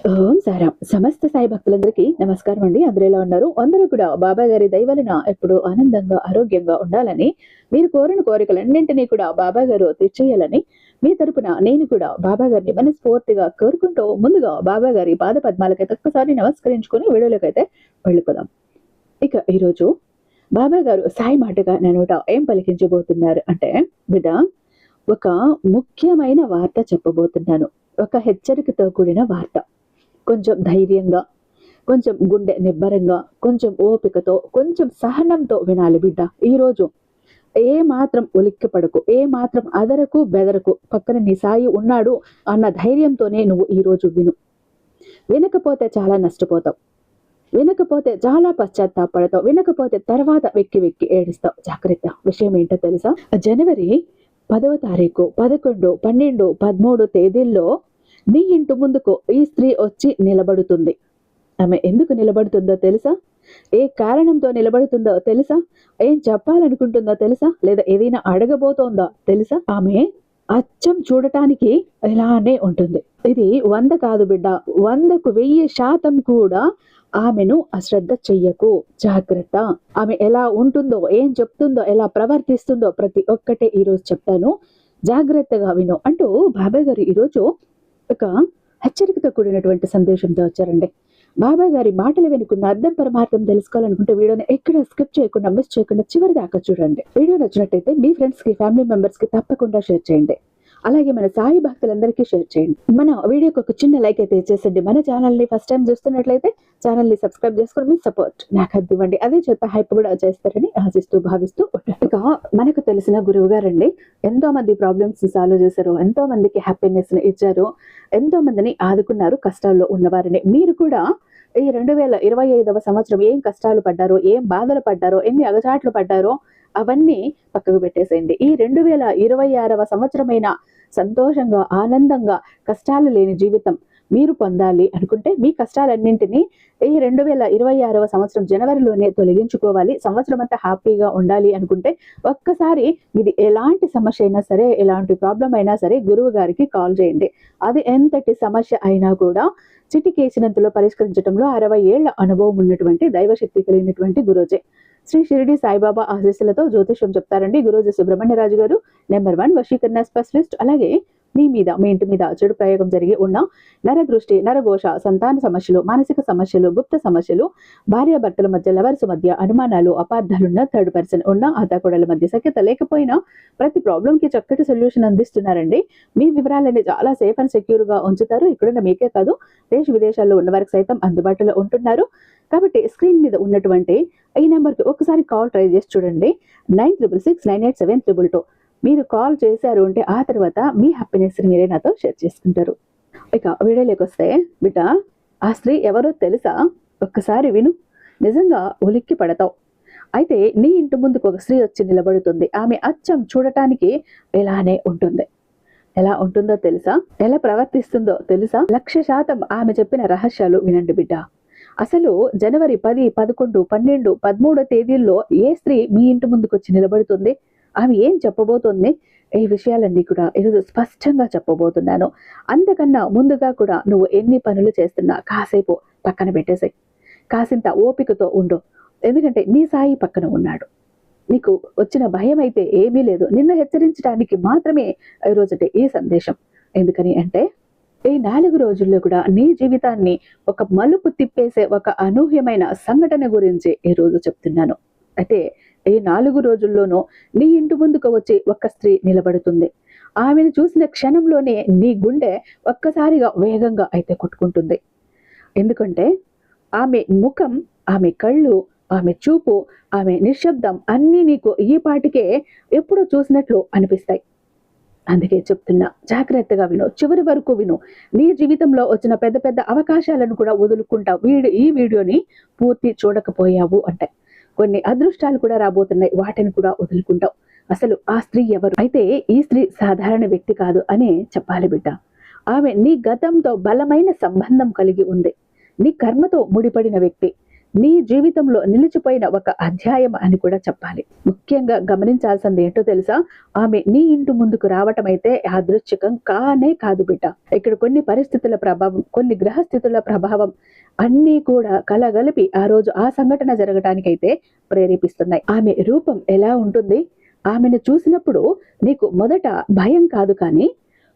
ఓం సారాం. సమస్త సాయి భక్తులందరికీ నమస్కారం అండి. అందరూ ఎలా ఉన్నారు? అందరూ కూడా బాబా గారి దయ వలన ఎప్పుడూ ఆనందంగా, ఆరోగ్యంగా ఉండాలని, మీరు కోరిన కోరికలన్నింటినీ కూడా బాబా గారు తీర్చేయాలని, మీ తరపున నేను కూడా బాబా గారిని మనస్ఫూర్తిగా కోరుకుంటూ, ముందుగా బాబా గారి పాద పద్మాలకైతే ఒక్కసారి నమస్కరించుకొని వీడియోలోకైతే వెళ్ళిపోదాం. ఇక ఈరోజు బాబా గారు సాయి మాటగా నా నోట ఏం పలికించబోతున్నారు అంటే, బిడ్డ, ఒక ముఖ్యమైన వార్త చెప్పబోతున్నాను. ఒక హెచ్చరికతో కూడిన వార్త. కొంచెం ధైర్యంగా, కొంచెం గుండె నిబ్బరంగా, కొంచెం ఓపికతో, కొంచెం సహనంతో వినాలి బిడ్డ. ఈరోజు ఏ మాత్రం ఉలిక్కి పడకు, ఏ మాత్రం అదరకు బెదరకు. పక్కన నీ సాయి ఉన్నాడు అన్న ధైర్యంతోనే నువ్వు ఈరోజు విను. వినకపోతే చాలా నష్టపోతావు, వినకపోతే చాలా పశ్చాత్తాపడతావు, వినకపోతే తర్వాత వెక్కి వెక్కి ఏడుస్తావు. జాగ్రత్త. విషయం ఏంటో తెలుసా? జనవరి 10వ తారీఖు, 11, 12, 13 తేదీల్లో నీ ఇంటి ముందుకు ఈ స్త్రీ వచ్చి నిలబడుతుంది. ఆమె ఎందుకు నిలబడుతుందో తెలుసా? ఏ కారణంతో నిలబడుతుందో తెలుసా? ఏం చెప్పాలనుకుంటుందో తెలుసా? లేదా ఏదైనా అడగబోతోందో తెలుసా? ఆమె అచ్చం చూడటానికి ఇలానే ఉంటుంది. ఇది 100 కాదు బిడ్డ, 100కు 1000% కూడా ఆమెను అశ్రద్ధ చెయ్యకు. జాగ్రత్త. ఆమె ఎలా ఉంటుందో, ఏం చెప్తుందో, ఎలా ప్రవర్తిస్తుందో ప్రతి ఒక్కటే ఈరోజు చెప్తాను. జాగ్రత్తగా విను అంటూ బాబాయ్ గారు ఈరోజు ఒక హెచ్చరికతో కూడినటువంటి సందేశంతో వచ్చారండి. బాబా గారి మాటలు వెనుకున్న అర్థం పరమార్థం తెలుసుకోవాలనుకుంటే వీడియోని ఎక్కడ స్కిప్ చేయకుండా, మిస్ చేయకుండా చివరి దాకా చూడండి. వీడియో నచ్చినట్టయితే మీ ఫ్రెండ్స్ కి, ఫ్యామిలీ మెంబర్స్ కి తప్పకుండా షేర్ చేయండి. అలాగే మన సాయి భక్తులందరికీ షేర్ చేయండి. మన వీడియోకి ఒక చిన్న లైక్ అయితే ఇచ్చేసండి. మన ఛానల్ ని ఫస్ట్ టైం చూస్తున్నట్లయితే ఛానల్ ని సబ్స్క్రైబ్ చేసుకుని మీ సపోర్ట్ నాకు అందివ్వండి. అదే చేత హైప్ కూడా చేస్తారని ఆశిస్తూ భావిస్తూ ఉంటాను. ఇక మనకు తెలిసిన గురువు గారండి ఎంతో మంది ప్రాబ్లమ్స్ సాల్వ్ చేశారు, ఎంతో మందికి హ్యాపీనెస్ ని ఇచ్చారు, ఎంతో మందిని ఆదుకున్నారు కష్టాల్లో ఉన్నవారిని. మీరు కూడా ఈ 2025వ సంవత్సరం ఏం కష్టాలు పడ్డారో, ఏం బాధలు పడ్డారో, ఎన్ని అగచాట్లు పడ్డారో అవన్నీ పక్కకు పెట్టేసేయండి. ఈ 2026వ సంవత్సరమైన సంతోషంగా, ఆనందంగా, కష్టాలు లేని జీవితం మీరు పొందాలి అనుకుంటే మీ కష్టాలన్నింటినీ ఈ 2026వ సంవత్సరం జనవరిలోనే తొలగించుకోవాలి. సంవత్సరం అంతా హ్యాపీగా ఉండాలి అనుకుంటే ఒక్కసారి ఇది ఎలాంటి సమస్య అయినా సరే, ఎలాంటి ప్రాబ్లం అయినా సరే గురువు గారికి కాల్ చేయండి. అది ఎంతటి సమస్య అయినా కూడా చిటికేసినంతలో పరిష్కరించడంలో 60 ఏళ్ల అనుభవం ఉన్నటువంటి దైవశక్తి కలిగినటువంటి గురూజీ శ్రీ షిరిడి సాయిబాబా ఆశీస్సులతో జ్యోతిష్యం చెప్తారండి గురూజీ సుబ్రహ్మణ్యరాజు గారు. నెంబర్ 1 వశీకరణ స్పెషలిస్ట్. అలాగే మీ ఇంటి మీద చెడు ప్రయోగం జరిగి ఉన్న నరదృష్టి, నరఘోష, సంతాన సమస్యలు, మానసిక సమస్యలు, గుప్త సమస్యలు, భార్యాభర్తల మధ్య, లవర్స్ మధ్య అనుమానాలు, అపార్థాలున్న, థర్డ్ పర్సన్ ఉన్న, అత్తాకోడల మధ్య సఖ్యత లేకపోయినా ప్రతి ప్రాబ్లం కి చక్కటి సొల్యూషన్ అందిస్తున్నారండి. మీ వివరాలన్నీ చాలా సేఫ్ అండ్ సెక్యూర్ గా ఉంచుతారు. ఇక్కడున్న మీకే కాదు, దేశ విదేశాల్లో ఉన్న వారికి సైతం అందుబాటులో ఉంటున్నారు. కాబట్టి స్క్రీన్ మీద ఉన్నటువంటి ఈ నెంబర్కి ఒకసారి కాల్ ట్రై చేసి చూడండి. 96698722. మీరు కాల్ చేశారు అంటే ఆ తర్వాత మీ హ్యాపీనెస్ మీరే నాతో షేర్ చేసుకుంటారు. ఇక వీడియోలోకి వస్తే బిడ్డ, ఆ స్త్రీ ఎవరో తెలుసా? ఒక్కసారి విను. నిజంగా ఉలిక్కి పడతావు. అయితే నీ ఇంటి ముందుకు ఒక స్త్రీ వచ్చి నిలబడుతుంది. ఆమె అచ్చం చూడటానికి ఇలానే ఉంటుంది. ఎలా ఉంటుందో తెలుసా? ఎలా ప్రవర్తిస్తుందో తెలుసా? 100% ఆమె చెప్పిన రహస్యాలు వినండి బిడ్డ. అసలు జనవరి 10, 11, 12, 13 తేదీల్లో ఏ స్త్రీ మీ ఇంటి ముందుకు వచ్చి నిలబడుతుంది? ఆమె ఏం చెప్పబోతోంది? ఈ విషయాలన్నీ కూడా ఈరోజు స్పష్టంగా చెప్పబోతున్నాను. అంతకన్నా ముందుగా కూడా నువ్వు ఎన్ని పనులు చేస్తున్నా కాసేపు పక్కన పెట్టేసాయి. కాసింత ఓపికతో ఉండు. ఎందుకంటే నీ సాయి పక్కన ఉన్నాడు. నీకు వచ్చిన భయం అయితే ఏమీ లేదు. నిన్ను హెచ్చరించడానికి మాత్రమే ఈరోజుటి ఈ సందేశం. ఎందుకని అంటే ఈ 4 రోజుల్లో కూడా నీ జీవితాన్ని ఒక మలుపు తిప్పేసే ఒక అనూహ్యమైన సంఘటన గురించి ఈరోజు చెప్తున్నాను. అయితే ఈ 4 రోజుల్లోనూ నీ ఇంటి ముందుకు వచ్చి ఒక స్త్రీ నిలబడుతుంది. ఆమెను చూసిన క్షణంలోనే నీ గుండె ఒక్కసారిగా వేగంగా అయితే కొట్టుకుంటుంది. ఎందుకంటే ఆమె ముఖం, ఆమె కళ్ళు, ఆమె చూపు, ఆమె నిశ్శబ్దం అన్నీ నీకు ఈ పాటికే ఎప్పుడో చూసినట్లు అనిపిస్తాయి. అందుకే చెప్తున్నా, జాగ్రత్తగా విను, చివరి వరకు విను. నీ జీవితంలో వచ్చిన పెద్ద పెద్ద అవకాశాలను కూడా వదులుకుంటావు ఈ వీడియోని పూర్తి చూడకపోయావు అంటే. కొన్ని అదృష్టాలు కూడా రాబోతున్నాయి, వాటిని కూడా వదులుకుంటావు. అసలు ఆ స్త్రీ ఎవరు? అయితే ఈ స్త్రీ సాధారణ వ్యక్తి కాదు అనే చెప్పాలి బిడ్డ. ఆమె నీ గతంతో బలమైన సంబంధం కలిగి ఉంది. నీ కర్మతో ముడిపడిన వ్యక్తి. నీ జీవితంలో నిలిచిపోయిన ఒక అధ్యాయం అని కూడా చెప్పాలి. ముఖ్యంగా గమనించాల్సింది ఏంటో తెలుసా? ఆమె నీ ఇంటి ముందుకు రావటం అయితే యాదృచ్ఛికం కానే కాదు బిడ్డ. ఇక్కడ కొన్ని పరిస్థితుల ప్రభావం, కొన్ని గ్రహస్థితుల ప్రభావం అన్నీ కూడా కలగలిపి ఆ రోజు ఆ సంఘటన జరగటానికైతే ప్రేరేపిస్తున్నాయి. ఆమె రూపం ఎలా ఉంటుంది? ఆమెను చూసినప్పుడు నీకు మొదట భయం కాదు, కానీ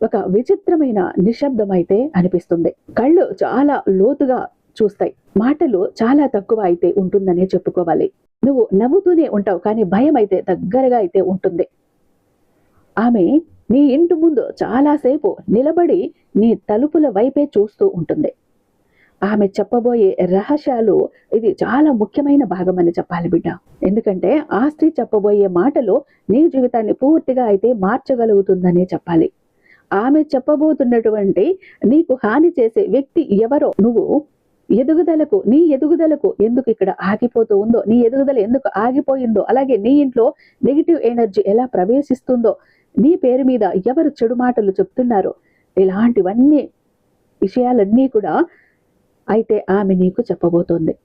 ఒక విచిత్రమైన నిశ్శబ్దం అయితే అనిపిస్తుంది. కళ్ళు చాలా లోతుగా చూస్తాయి. మాటలు చాలా తక్కువ అయితే ఉంటుందనే చెప్పుకోవాలి. నువ్వు నవ్వుతూనే ఉంటావు, కానీ భయం అయితే దగ్గరగా అయితే ఉంటుంది. ఆమె నీ ఇంటి ముందు చాలాసేపు నిలబడి నీ తలుపుల వైపే చూస్తూ ఉంటుంది. ఆమె చెప్పబోయే రహస్యాలు ఇది చాలా ముఖ్యమైన భాగం అని చెప్పాలి బిడ్డ. ఎందుకంటే ఆ స్త్రీ చెప్పబోయే మాటలు నీ జీవితాన్ని పూర్తిగా అయితే మార్చగలుగుతుందని చెప్పాలి. ఆమె చెప్పబోతున్నటువంటి నీకు హాని చేసే వ్యక్తి ఎవరో, నువ్వు నీ ఎదుగుదలకు ఎందుకు ఇక్కడ ఆగిపోతూ ఉందో, నీ ఎదుగుదల ఎందుకు ఆగిపోయిందో, అలాగే నీ ఇంట్లో నెగిటివ్ ఎనర్జీ ఎలా ప్రవేశిస్తుందో, నీ పేరు మీద ఎవరు చెడు మాటలు చెప్తున్నారో, ఇలాంటివన్నీ విషయాలన్నీ కూడా అయితే ఆమె నీకు చెప్పబోతోంది.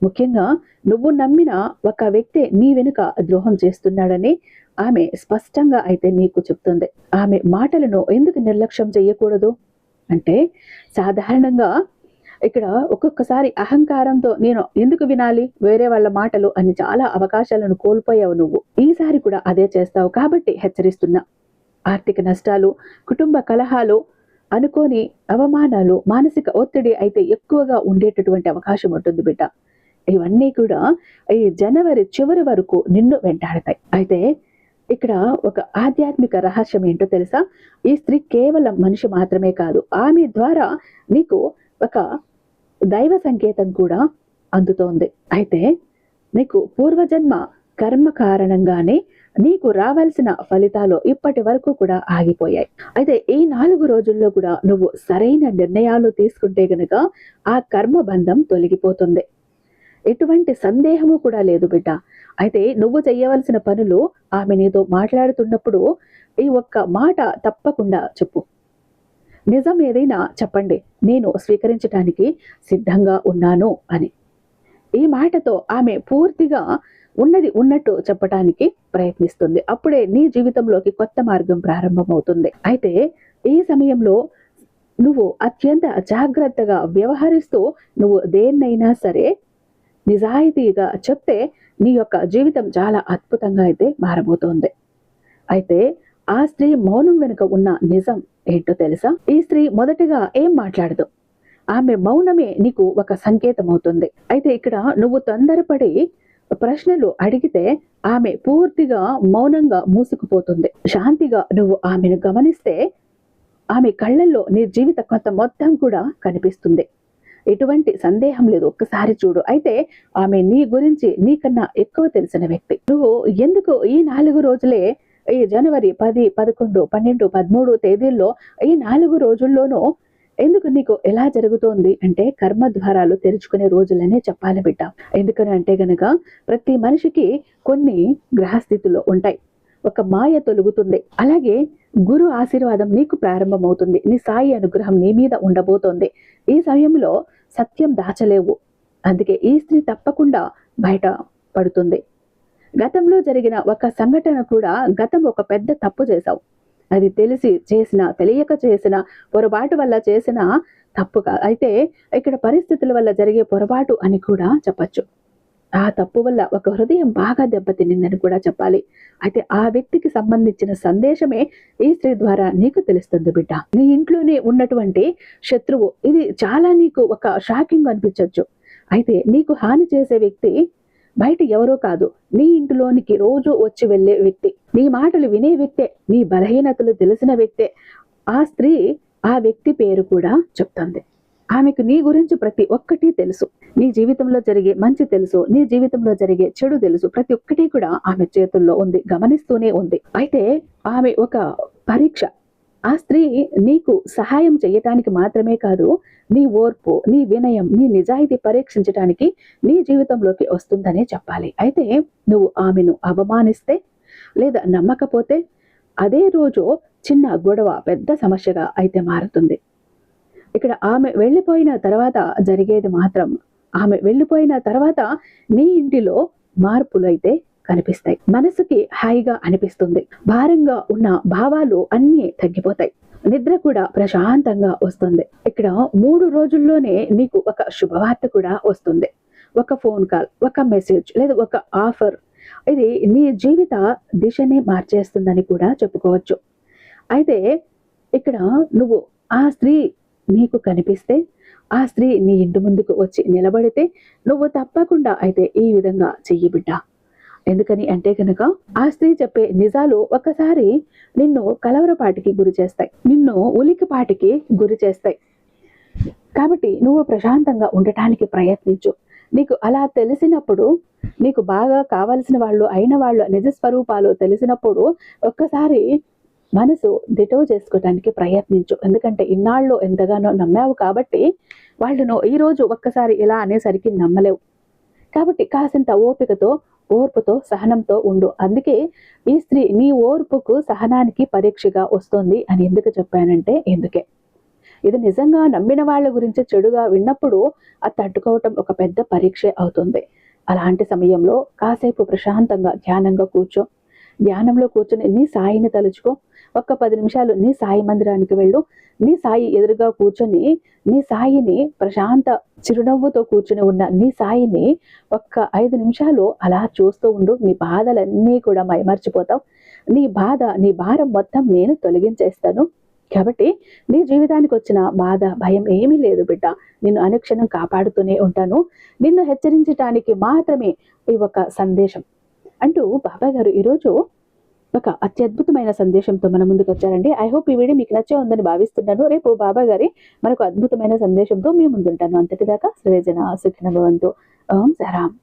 ముఖ్యంగా నువ్వు నమ్మిన ఒక వ్యక్తి నీ వెనుక ద్రోహం చేస్తున్నాడని ఆమె స్పష్టంగా అయితే నీకు చెప్తుంది. ఆమె మాటలను ఎందుకు నిర్లక్ష్యం చేయకూడదు అంటే, సాధారణంగా ఇక్కడ ఒక్కొక్కసారి అహంకారంతో నేను ఎందుకు వినాలి వేరే వాళ్ళ మాటలు అని చాలా అవకాశాలను కోల్పోయావు నువ్వు. ఈసారి కూడా అదే చేస్తావు కాబట్టి హెచ్చరిస్తున్నా. ఆర్థిక నష్టాలు, కుటుంబ కలహాలు, అనుకోని అవమానాలు, మానసిక ఒత్తిడి అయితే ఎక్కువగా ఉండేటటువంటి అవకాశం ఉంటుంది బిడ్డ. ఇవన్నీ కూడా ఈ జనవరి చివరి వరకు నిన్ను వెంటాడతాయి. అయితే ఇక్కడ ఒక ఆధ్యాత్మిక రహస్యం ఏంటో తెలుసా? ఈ స్త్రీ కేవలం మనిషి మాత్రమే కాదు, ఆమె ద్వారా నీకు ఒక దైవ సంకేతం కూడా అందుతోంది. అయితే నీకు పూర్వజన్మ కర్మ కారణంగానే నీకు రావాల్సిన ఫలితాలు ఇప్పటి వరకు కూడా ఆగిపోయాయి. అయితే ఈ 4 రోజుల్లో కూడా నువ్వు సరైన నిర్ణయాలు తీసుకుంటే గనుక ఆ కర్మ బంధం తొలగిపోతుంది. ఎటువంటి సందేహము కూడా లేదు బిడ్డ. అయితే నువ్వు చేయవలసిన పనులు ఆమె నీతో మాట్లాడుతున్నప్పుడు ఈ ఒక్క మాట తప్పకుండా చెప్పు. నిజం ఏదైనా చెప్పండి, నేను స్వీకరించడానికి సిద్ధంగా ఉన్నాను అని. ఈ మాటతో ఆమె పూర్తిగా ఉన్నది ఉన్నట్టు చెప్పటానికి ప్రయత్నిస్తుంది. అప్పుడే నీ జీవితంలోకి కొత్త మార్గం ప్రారంభమవుతుంది. అయితే ఈ సమయంలో నువ్వు అత్యంత జాగ్రత్తగా వ్యవహరిస్తూ నువ్వు దేన్నైనా సరే నిజాయితీగా చెప్తే నీ యొక్క జీవితం చాలా అద్భుతంగా అయితే మారబోతోంది. అయితే ఆ స్త్రీ మౌనం వెనుక ఉన్న నిజం ఏంటో తెలుసా? ఈ స్త్రీ మొదటగా ఏం మాట్లాడదు. ఆమె మౌనమే నీకు ఒక సంకేతం అవుతుంది. అయితే ఇక్కడ నువ్వు తొందరపడి ప్రశ్నలు అడిగితే ఆమె పూర్తిగా మౌనంగా మూసుకుపోతుంది. శాంతిగా నువ్వు ఆమెను గమనిస్తే ఆమె కళ్ళల్లో నీ జీవిత కథ మొత్తం కూడా కనిపిస్తుంది. ఎటువంటి సందేహం లేదు, ఒక్కసారి చూడు. అయితే ఆమె నీ గురించి నీకన్నా ఎక్కువ తెలిసిన వ్యక్తి. నువ్వు ఎందుకు ఈ 4 రోజులే, ఈ జనవరి 10, 11, 12, 13 తేదీల్లో ఈ 4 రోజుల్లోనూ ఎందుకు నీకు ఎలా జరుగుతోంది అంటే కర్మ ద్వారాలు తెరుచుకునే రోజులనే చెప్పాలి బిడ్డ. ఎందుకని అంటే గనక ప్రతి మనిషికి కొన్ని గ్రహస్థితులు ఉంటాయి. ఒక మాయ తొలుగుతుంది. అలాగే గురు ఆశీర్వాదం నీకు ప్రారంభమవుతుంది. నీ సాయి అనుగ్రహం నీ మీద ఉండబోతోంది. ఈ సమయంలో సత్యం దాచలేవు. అందుకే ఈ స్త్రీ తప్పకుండా బయట పడుతుంది. గతంలో జరిగిన ఒక సంఘటన కూడా, గతం ఒక పెద్ద తప్పు చేశావు, అది తెలిసి చేసిన, తెలియక చేసిన, పొరపాటు వల్ల చేసిన తప్పుగా అయితే ఇక్కడ పరిస్థితుల వల్ల జరిగే పొరపాటు అని కూడా చెప్పచ్చు. ఆ తప్పు వల్ల ఒక హృదయం బాగా దెబ్బతినిందని కూడా చెప్పాలి. అయితే ఆ వ్యక్తికి సంబంధించిన సందేశమే ఈ స్త్రీ ద్వారా నీకు తెలుస్తుంది బిడ్డ. నీ ఇంట్లోనే ఉన్నటువంటి శత్రువు, ఇది చాలా నీకు ఒక షాకింగ్ అనిపించవచ్చు. అయితే నీకు హాని చేసే వ్యక్తి బయట ఎవరో కాదు, నీ ఇంటిలోనికి రోజు వచ్చి వెళ్ళే వ్యక్తి, నీ మాటలు వినే వ్యక్తే, నీ బలహీనతలు తెలిసిన వ్యక్తే. ఆ స్త్రీ ఆ వ్యక్తి పేరు కూడా చెప్తుంది. ఆమెకు నీ గురించి ప్రతి ఒక్కటి తెలుసు. నీ జీవితంలో జరిగే మంచి తెలుసు, నీ జీవితంలో జరిగే చెడు తెలుసు. ప్రతి ఒక్కటి కూడా ఆమె చేతుల్లో ఉంది, గమనిస్తూనే ఉంది. అయితే ఆమె ఒక పరీక్ష. ఆ స్త్రీ నీకు సహాయం చేయటానికి మాత్రమే కాదు, నీ ఓర్పు, నీ వినయం, నీ నిజాయితీ పరీక్షించడానికి నీ జీవితంలోకి వస్తుందనే చెప్పాలి. అయితే నువ్వు ఆమెను అవమానిస్తే లేదా నమ్మకపోతే అదే రోజు చిన్న గొడవ పెద్ద సమస్యగా అయితే మారుతుంది. ఇక్కడ ఆమె వెళ్ళిపోయిన తర్వాత జరిగేది మాత్రం ఆమె వెళ్ళిపోయిన తర్వాత నీ ఇంటిలో మార్పులు అయితే కనిపిస్తాయి. మనసుకి హాయిగా అనిపిస్తుంది. భారంగా ఉన్న భావాలు అన్నీ తగ్గిపోతాయి. నిద్ర కూడా ప్రశాంతంగా వస్తుంది. ఇక్కడ 3 రోజుల్లోనే నీకు ఒక శుభవార్త కూడా వస్తుంది. ఒక ఫోన్ కాల్, ఒక మెసేజ్ లేదా ఒక ఆఫర్, ఇది నీ జీవిత దిశని మార్చేస్తుందని కూడా చెప్పుకోవచ్చు. అయితే ఇక్కడ నువ్వు ఆ స్త్రీ నీకు కనిపిస్తే, ఆ స్త్రీ నీ ఇంటి ముందుకు వచ్చి నిలబడితే నువ్వు తప్పకుండా అయితే ఈ విధంగా చెయ్యి బిడ్డ. ఎందుకని అంటే కనుక ఆ స్త్రీ చెప్పే నిజాలు ఒక్కసారి నిన్ను కలవరపాటికి గురి చేస్తాయి, నిన్ను ఉలికిపాటికి గురి చేస్తాయి. కాబట్టి నువ్వు ప్రశాంతంగా ఉండటానికి ప్రయత్నించు. నీకు అలా తెలిసినప్పుడు, నీకు బాగా కావలసిన వాళ్ళు అయిన వాళ్ళ నిజ స్వరూపాలు తెలిసినప్పుడు ఒక్కసారి మనసు దిటవు చేసుకోవటానికి ప్రయత్నించు. ఎందుకంటే ఇన్నాళ్ళు ఎంతగానో నమ్మావు కాబట్టి వాళ్ళను ఈరోజు ఒక్కసారి ఇలా అనేసరికి నమ్మలేవు. కాబట్టి కాసింత ఓపికతో, ఓర్పుతో, సహనంతో ఉండు. అందుకే ఈ స్త్రీ నీ ఓర్పుకు సహనానికి పరీక్షగా వస్తుంది అని ఎందుకు చెప్పానంటే ఎందుకే. ఇది నిజంగా నమ్మిన వాళ్ళ గురించి చెడుగా విన్నప్పుడు అది తట్టుకోవటం ఒక పెద్ద పరీక్షే అవుతుంది. అలాంటి సమయంలో కాసేపు ప్రశాంతంగా ధ్యానంగా కూర్చో. ధ్యానంలో కూర్చొని నీ సాయిని తలుచుకో. ఒక్క 10 నిమిషాలు నీ సాయి మందిరానికి వెళ్ళు. నీ సాయి ఎదురుగా కూర్చొని నీ సాయిని, ప్రశాంత చిరునవ్వుతో కూర్చుని ఉన్న నీ సాయిని ఒక్క 5 నిమిషాలు అలా చూస్తూ ఉండు. నీ బాధలన్నీ కూడా మైమర్చిపోతావు. నీ బాధ, నీ భారం మొత్తం నేను తొలగించేస్తాను. కాబట్టి నీ జీవితానికి వచ్చిన బాధ, భయం ఏమీ లేదు బిడ్డ. నిన్ను అనుక్షణం కాపాడుతూనే ఉంటాను. నిన్ను హెచ్చరించటానికి మాత్రమే ఈ ఒక సందేశం అంటూ బాబాయ్ గారు ఈరోజు ఒక అత్యద్భుతమైన సందేశంతో మన ముందుకు వచ్చారండి. ఐ హోప్ ఈ వీడియో మీకు నచ్చే ఉందని భావిస్తున్నాను. రేపు బాబాయ్ గారి మరొక అద్భుతమైన సందేశంతో మీ ముందుంటాను. అంతటిదాకా సర్వేజన సుఖినో భవంతు. ఓం సారాం.